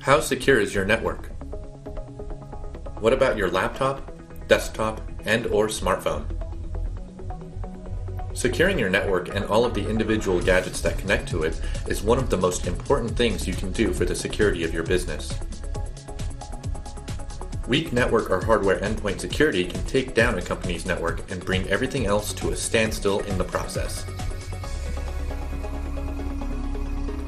How secure is your network? What about your laptop, desktop, and/or smartphone? Securing your network and all of the individual gadgets that connect to it is one of the most important things you can do for the security of your business. Weak network or hardware endpoint security can take down a company's network and bring everything else to a standstill in the process.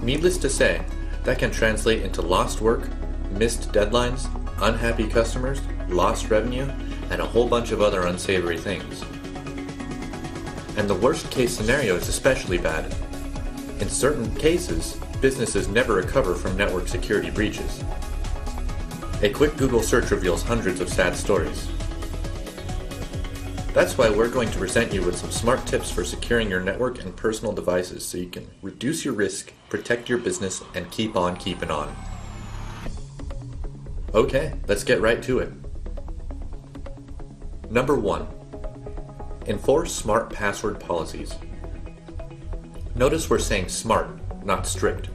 Needless to say, that can translate into lost work, missed deadlines, unhappy customers, lost revenue, and a whole bunch of other unsavory things. And the worst case scenario is especially bad. In certain cases, businesses never recover from network security breaches. A quick Google search reveals hundreds of sad stories. That's why we're going to present you with some smart tips for securing your network and personal devices so you can reduce your risk, protect your business, and keep on keeping on. Okay, let's get right to it. Number 1. Enforce smart password policies. Notice we're saying smart, not strict.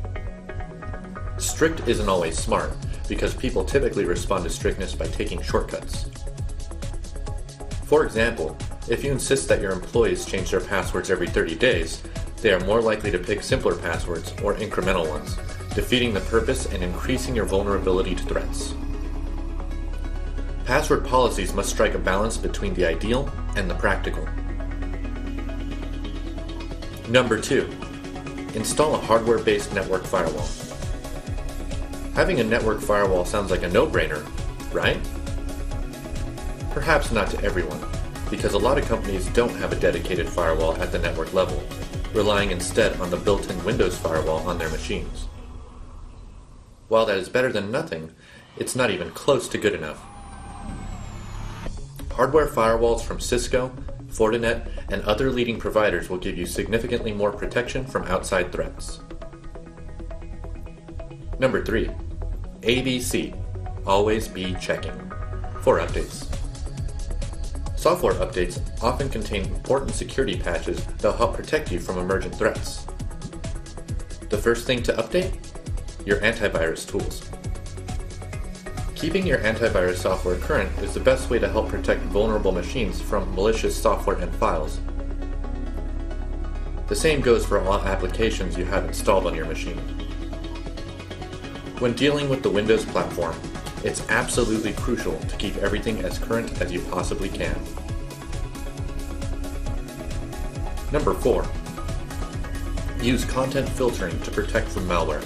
Strict isn't always smart, because people typically respond to strictness by taking shortcuts. For example, if you insist that your employees change their passwords every 30 days, they are more likely to pick simpler passwords or incremental ones, defeating the purpose and increasing your vulnerability to threats. Password policies must strike a balance between the ideal and the practical. Number 2. Install a hardware-based network firewall. Having a network firewall sounds like a no-brainer, right? Perhaps not to everyone, because a lot of companies don't have a dedicated firewall at the network level, relying instead on the built-in Windows firewall on their machines. While that is better than nothing, it's not even close to good enough. Hardware firewalls from Cisco, Fortinet, and other leading providers will give you significantly more protection from outside threats. Number 3. ABC. Always be checking. For updates. Software updates often contain important security patches that will help protect you from emergent threats. The first thing to update? Your antivirus tools. Keeping your antivirus software current is the best way to help protect vulnerable machines from malicious software and files. The same goes for all applications you have installed on your machine. When dealing with the Windows platform, it's absolutely crucial to keep everything as current as you possibly can. Number 4. Use content filtering to protect from malware.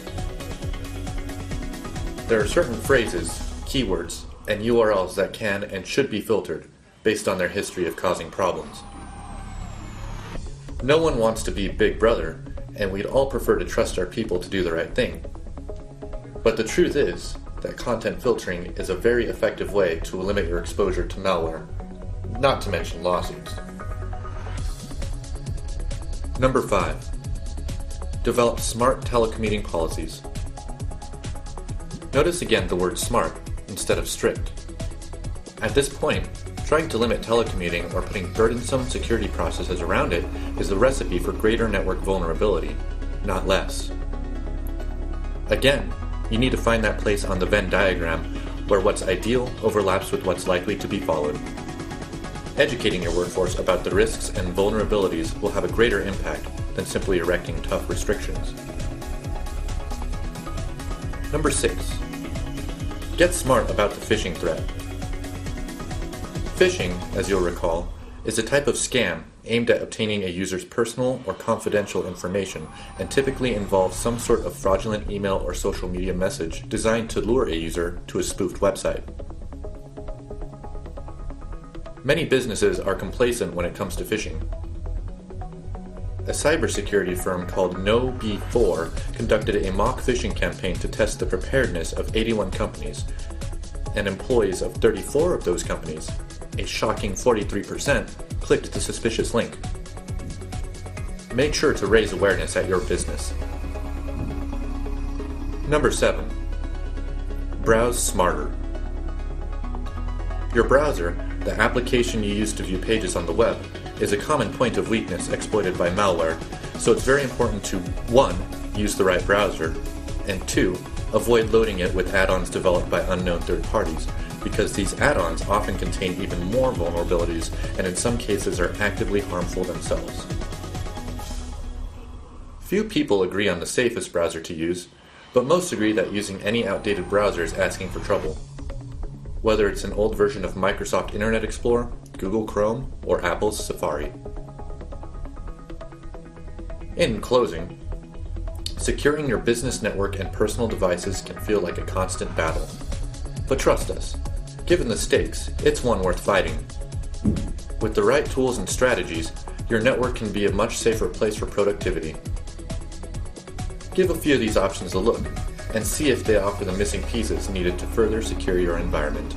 There are certain phrases, keywords, and URLs that can and should be filtered based on their history of causing problems. No one wants to be Big Brother, and we'd all prefer to trust our people to do the right thing. But the truth is that content filtering is a very effective way to limit your exposure to malware, not to mention lawsuits. Number 5. Develop smart telecommuting policies. Notice again the word smart instead of strict. At this point, trying to limit telecommuting or putting burdensome security processes around it is the recipe for greater network vulnerability, not less. Again, you need to find that place on the Venn diagram where what's ideal overlaps with what's likely to be followed. Educating your workforce about the risks and vulnerabilities will have a greater impact than simply erecting tough restrictions. Number 6. Get smart about the phishing threat. Phishing, as you'll recall, is a type of scam aimed at obtaining a user's personal or confidential information and typically involves some sort of fraudulent email or social media message designed to lure a user to a spoofed website. Many businesses are complacent when it comes to phishing. A cybersecurity firm called KnowBe4 conducted a mock phishing campaign to test the preparedness of 81 companies, and employees of 34 of those companies, a shocking 43%, clicked the suspicious link. Make sure to raise awareness at your business. Number 7. Browse smarter. Your browser, the application you use to view pages on the web, is a common point of weakness exploited by malware, so it's very important to 1. Use the right browser, And 2, avoid loading it with add-ons developed by unknown third parties, because these add-ons often contain even more vulnerabilities and in some cases are actively harmful themselves. Few people agree on the safest browser to use, but most agree that using any outdated browser is asking for trouble. Whether it's an old version of Microsoft Internet Explorer, Google Chrome, or Apple's Safari. In closing, securing your business network and personal devices can feel like a constant battle. But trust us, given the stakes, it's one worth fighting. With the right tools and strategies, your network can be a much safer place for productivity. Give a few of these options a look, and see if they offer the missing pieces needed to further secure your environment.